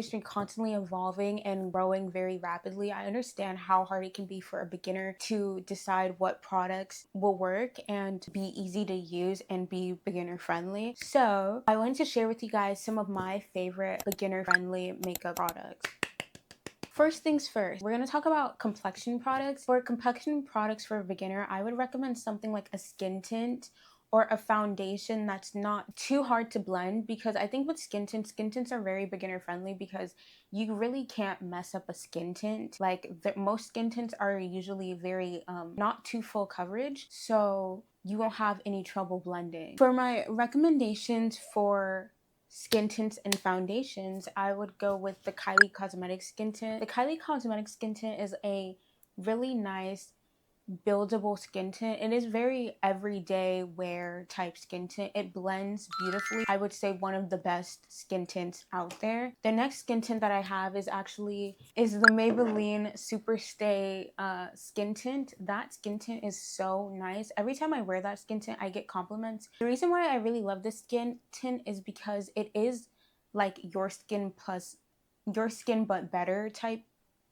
industry constantly evolving and growing very rapidly, I understand how hard it can be for a beginner to decide what products will work and be easy to use and be beginner friendly. So I wanted to share with you guys some of my favorite beginner friendly makeup products. First things first, we're going to talk about complexion products. For complexion products for a beginner, I would recommend something like a skin tint or a foundation that's not too hard to blend, because I think with skin tints are very beginner friendly because you really can't mess up a skin tint. Like most skin tints are usually very not too full coverage, so you won't have any trouble blending. For my recommendations for skin tints and foundations, I would go with the Kylie Cosmetics skin tint. The Kylie Cosmetics skin tint is a really nice buildable skin tint. It is very everyday wear type skin tint. It blends beautifully. I would say one of the best skin tints out there. The next skin tint that I have is the Maybelline Super Stay skin tint. That skin tint is so nice. Every time I wear that skin tint, I get compliments. The reason why I really love this skin tint is because it is like your skin but better type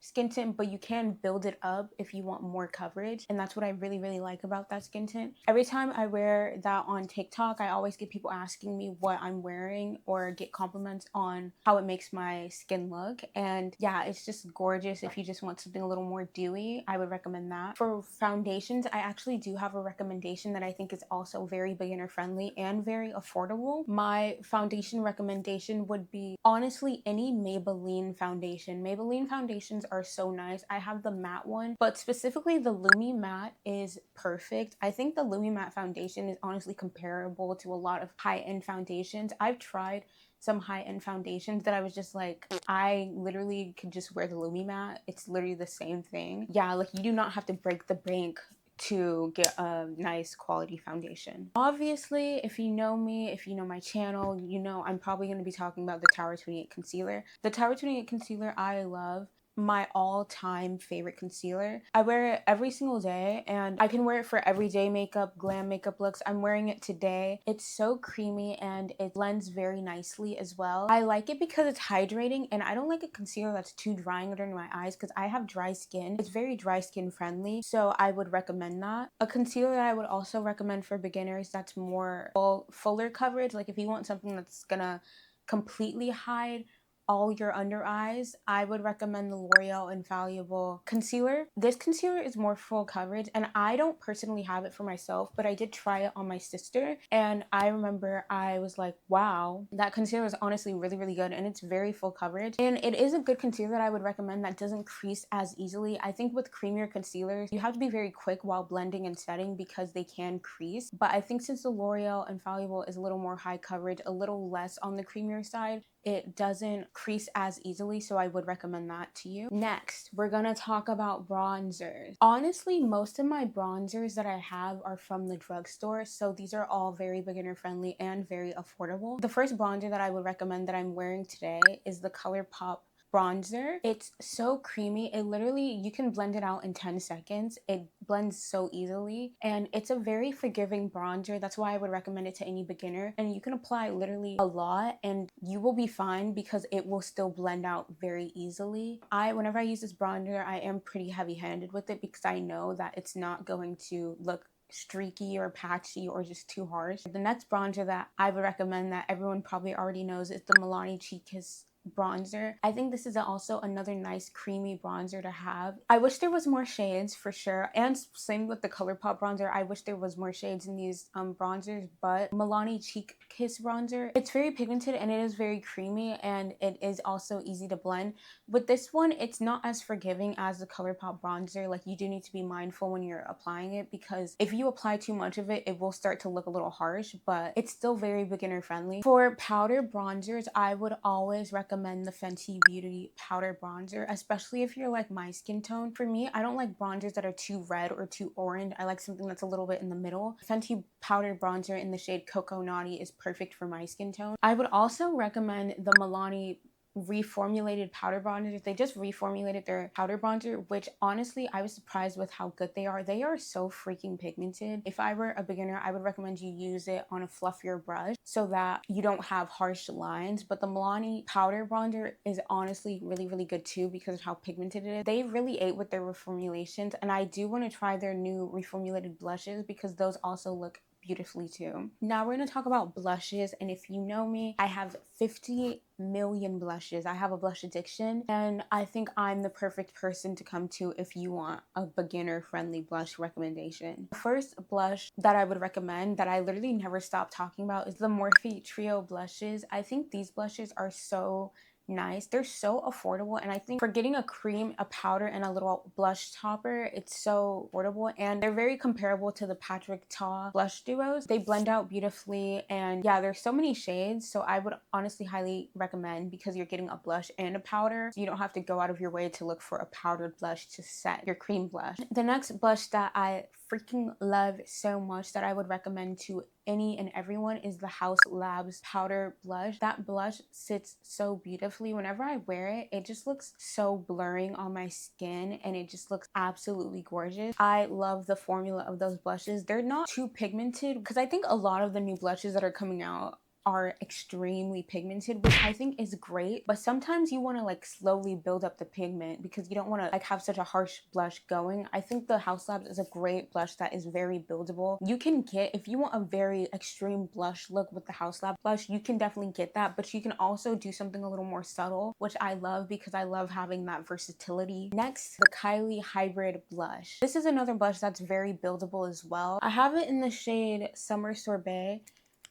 skin tint, but you can build it up if you want more coverage, and that's what I really like about that skin tint. Every time I wear that on TikTok, I always get people asking me what I'm wearing or get compliments on how it makes my skin look, and yeah, it's just gorgeous. If you just want something a little more dewy, I would recommend that. For foundations, I actually do have a recommendation that I think is also very beginner friendly and very affordable. My foundation recommendation would be honestly any Maybelline foundation. Maybelline foundations are so nice. I have the matte one, but specifically the Lumi Matte is perfect. I think the Lumi Matte foundation is honestly comparable to a lot of high-end foundations. I've tried some high-end foundations that I was just like, I literally could just wear the Lumi Matte. It's literally the same thing. Yeah, like you do not have to break the bank to get a nice quality foundation. Obviously, if you know me, if you know my channel, you know I'm probably going to be talking about the Tower 28 concealer. The Tower 28 concealer I love. My all-time favorite concealer. I wear it every single day, and I can wear it for everyday makeup, glam makeup looks. I'm wearing it today. It's so creamy and it blends very nicely as well. I like it because it's hydrating, and I don't like a concealer that's too drying under my eyes because I have dry skin. It's very dry skin friendly, so I would recommend that. A concealer that I would also recommend for beginners that's more fuller coverage, like if you want something that's gonna completely hide all your under eyes, I would recommend the L'Oreal Infallible concealer. This concealer is more full coverage, and I don't personally have it for myself, but I did try it on my sister, and I remember I was like, wow, that concealer is honestly really good, and it's very full coverage, and it is a good concealer that I would recommend that doesn't crease as easily. I think with creamier concealers, you have to be very quick while blending and setting because they can crease, but I think since the L'Oreal Infallible is a little more high coverage, a little less on the creamier side, it doesn't crease as easily, so I would recommend that to you. Next, we're gonna talk about bronzers. Honestly, most of my bronzers that I have are from the drugstore, so these are all very beginner friendly and very affordable. The first bronzer that I would recommend that I'm wearing today is the ColourPop bronzer. It's so creamy. It literally, you can blend it out in 10 seconds. It blends so easily, and it's a very forgiving bronzer. That's why I would recommend it to any beginner, and you can apply literally a lot and you will be fine because it will still blend out very easily. Whenever I use this bronzer, I am pretty heavy-handed with it because I know that it's not going to look streaky or patchy or just too harsh. The next bronzer that I would recommend that everyone probably already knows is the Milani Cheek Kiss bronzer. I think this is also another nice creamy bronzer to have. I wish there was more shades for sure, and same with the ColourPop bronzer. I wish there was more shades in these bronzers, but Milani Cheek Kiss bronzer, it's very pigmented and it is very creamy, and it is also easy to blend. With this one, it's not as forgiving as the ColourPop bronzer. Like, you do need to be mindful when you're applying it, because if you apply too much of it, it will start to look a little harsh, but it's still very beginner friendly. For powder bronzers, I would always recommend the Fenty Beauty powder bronzer, especially if you're like my skin tone. For me, I don't like bronzers that are too red or too orange. I like something that's a little bit in the middle. Fenty powder bronzer in the shade Cocoa Naughty is perfect for my skin tone. I would also recommend the Milani reformulated powder bronzers. They just reformulated their powder bronzer, which honestly, I was surprised with how good they are. They are so freaking pigmented. If I were a beginner, I would recommend you use it on a fluffier brush so that you don't have harsh lines. But the Milani powder bronzer is honestly really, really good too because of how pigmented it is. They really ate with their reformulations, and I do want to try their new reformulated blushes because those also look beautifully too. Now we're going to talk about blushes, and if you know me, I have 50 million blushes. I have a blush addiction, and I think I'm the perfect person to come to if you want a beginner friendly blush recommendation. The first blush that I would recommend that I literally never stop talking about is the Morphe Trio blushes. I think these blushes are so nice. They're so affordable, and I think for getting a cream, a powder, and a little blush topper, it's so affordable, and they're very comparable to the Patrick Ta blush duos. They blend out beautifully, and yeah, there's so many shades, so I would honestly highly recommend because you're getting a blush and a powder, so you don't have to go out of your way to look for a powdered blush to set your cream blush. The next blush that I freaking love so much that I would recommend to any and everyone is the Haus Labs powder blush. That blush sits so beautifully. Whenever I wear it, it just looks so blurring on my skin, and it just looks absolutely gorgeous. I love the formula of those blushes. They're not too pigmented because I think a lot of the new blushes that are coming out are extremely pigmented, which I think is great, but sometimes you want to like slowly build up the pigment because you don't want to like have such a harsh blush going. I think the Haus Labs is a great blush that is very buildable. You can get, if you want a very extreme blush look with the Haus Labs blush, you can definitely get that, but you can also do something a little more subtle, which I love because I love having that versatility. Next, the Kylie Hybrid blush. This is another blush that's very buildable as well. I have it in the shade Summer Sorbet.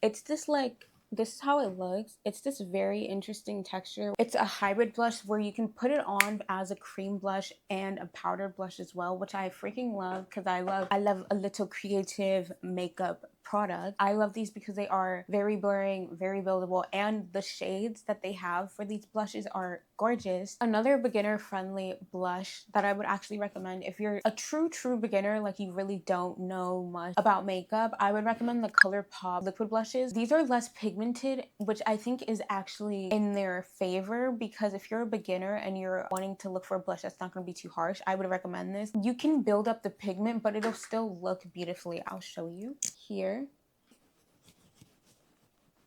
It's this like, this is how it looks. It's this very interesting texture. It's a hybrid blush where you can put it on as a cream blush and a powdered blush as well, which I freaking love because I love a little creative makeup product. I love these because they are very blurring, very buildable, and the shades that they have for these blushes are gorgeous. Another beginner friendly blush that I would actually recommend if you're a true beginner, like you really don't know much about makeup, I would recommend the ColourPop liquid blushes. These are less pigmented, which I think is actually in their favor because if you're a beginner and you're wanting to look for a blush that's not going to be too harsh, I would recommend this. You can build up the pigment, but it'll still look beautifully. I'll show you here.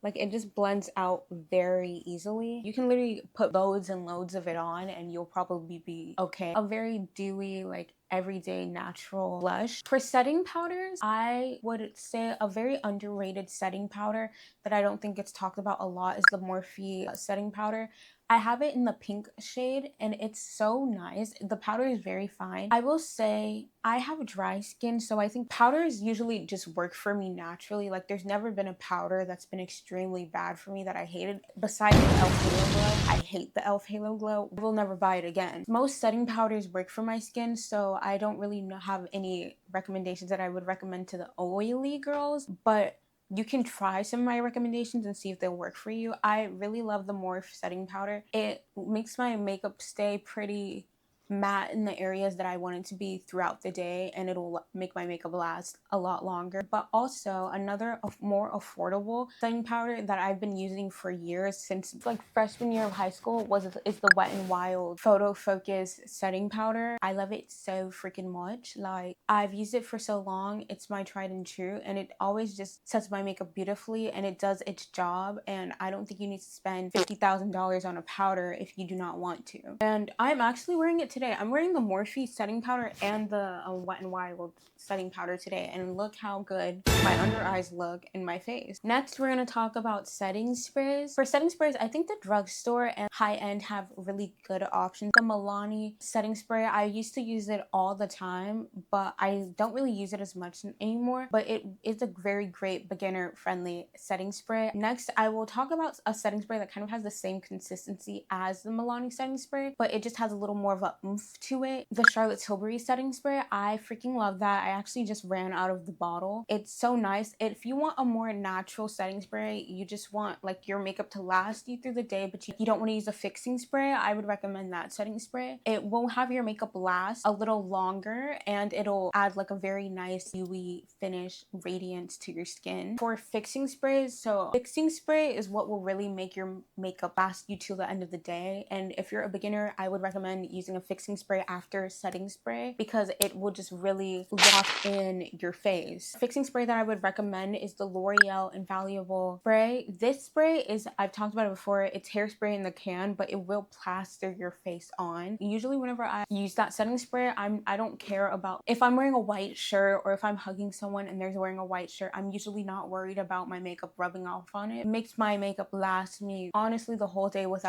Like it just blends out very easily. You can literally put loads and loads of it on and you'll probably be okay. A very dewy, like everyday natural blush. For setting powders, I would say a very underrated setting powder that I don't think gets talked about a lot is the Morphe setting powder. I have it in the pink shade and it's so nice. The powder is very fine. I will say I have dry skin, so I think powders usually just work for me naturally. Like there's never been a powder that's been extremely bad for me that I hated. Besides the e.l.f. Halo Glow, I hate the e.l.f. Halo Glow. I will never buy it again. Most setting powders work for my skin, so I don't really have any recommendations that I would recommend to the oily girls, but you can try some of my recommendations and see if they'll work for you. I really love the Morphe setting powder. It makes my makeup stay pretty matte in the areas that I want it to be throughout the day, and it'll make my makeup last a lot longer. But also another more affordable setting powder that I've been using for years since like freshman year of high school is the Wet n Wild Photo Focus setting powder. I love it so freaking much. Like I've used it for so long. It's my tried and true, and it always just sets my makeup beautifully and it does its job, and I don't think you need to spend $50,000 on a powder if you do not want to. And I'm actually wearing it today. I'm wearing the Morphe setting powder and the Wet n Wild setting powder today, and look how good my under eyes look in my face. Next, we're going to talk about setting sprays. For setting sprays, I think the drugstore and high-end have really good options. The Milani setting spray, I used to use it all the time, but I don't really use it as much anymore, but it is a very great beginner-friendly setting spray. Next, I will talk about a setting spray that kind of has the same consistency as the Milani setting spray, but it just has a little more of a oomph to it. The Charlotte Tilbury setting spray, I freaking love that. I actually just ran out of the bottle. It's so nice. If you want a more natural setting spray, you just want like your makeup to last you through the day, but you don't want to use a fixing spray, I would recommend that setting spray. It will have your makeup last a little longer, and it'll add like a very nice dewy finish radiance to your skin. For fixing sprays, so fixing spray is what will really make your makeup last you till the end of the day. And if you're a beginner, I would recommend using a fixing spray after setting spray because it will just really lock in your face. Fixing spray that I would recommend is the L'Oreal Invaluable Spray. This spray is, I've talked about it before, it's hairspray in the can, but it will plaster your face on. Usually whenever I use that setting spray, I don't care about if I'm wearing a white shirt or if I'm hugging someone and they're wearing a white shirt. I'm usually not worried about my makeup rubbing off on it. It makes my makeup last me honestly the whole day with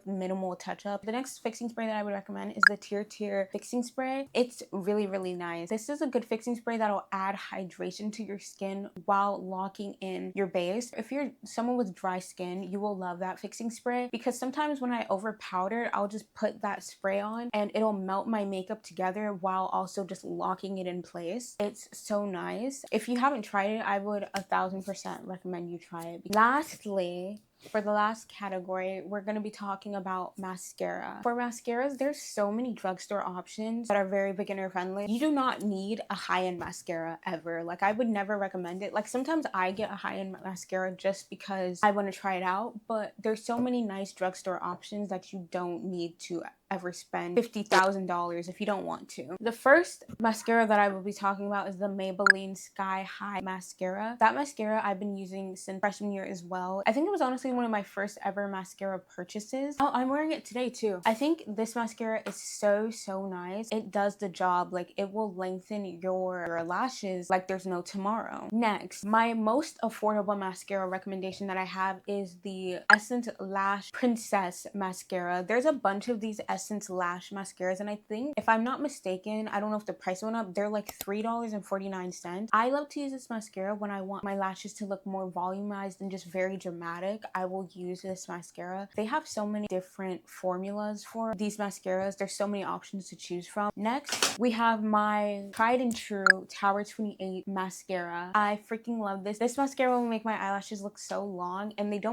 minimal touch up. The next fixing spray that I would recommend is the Tier fixing spray. It's really nice. This is a good fixing spray that'll add hydration to your skin while locking in your base. If you're someone with dry skin, you will love that fixing spray because sometimes when I over powder, I'll just put that spray on and it'll melt my makeup together while also just locking it in place. It's so nice. If you haven't tried it, I would 1000% recommend you try it. Lastly, for the last category, we're going to be talking about mascara. For mascaras, there's so many drugstore options that are very beginner friendly. You do not need a high-end mascara ever. Like, I would never recommend it. Like, sometimes I get a high-end mascara just because I want to try it out, but there's so many nice drugstore options that you don't need to ever spend $50,000 if you don't want to. The first mascara that I will be talking about is the Maybelline Sky High mascara. That mascara I've been using since freshman year as well. I think it was honestly one of my first ever mascara purchases. Oh, I'm wearing it today too. I think this mascara is so nice. It does the job. Like, it will lengthen your lashes like there's no tomorrow. Next, my most affordable mascara recommendation that I have is the Essence Lash Princess mascara. There's a bunch of these Essence Lash mascaras, and I think, if I'm not mistaken, I don't know if the price went up, they're like $3.49. I love to use this mascara when I want my lashes to look more volumized and just very dramatic. I will use this mascara. They have so many different formulas for these mascaras. There's so many options to choose from. Next, we have my tried and true Tower 28 mascara. I freaking love this. This mascara will make my eyelashes look so long, and it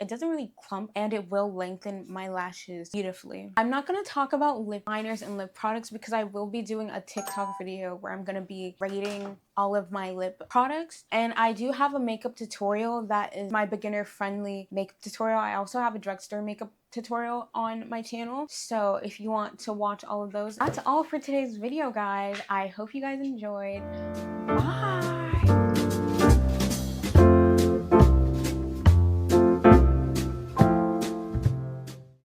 doesn't really clump, and it will lengthen my lashes beautifully. I'm not going to talk about lip liners and lip products because I will be doing a TikTok video where I'm going to be rating all of my lip products, and I do have a makeup tutorial that is my beginner friendly makeup tutorial. I also have a drugstore makeup tutorial on my channel, so if you want to watch all of those. That's all for today's video, guys. I hope you guys enjoyed. Bye.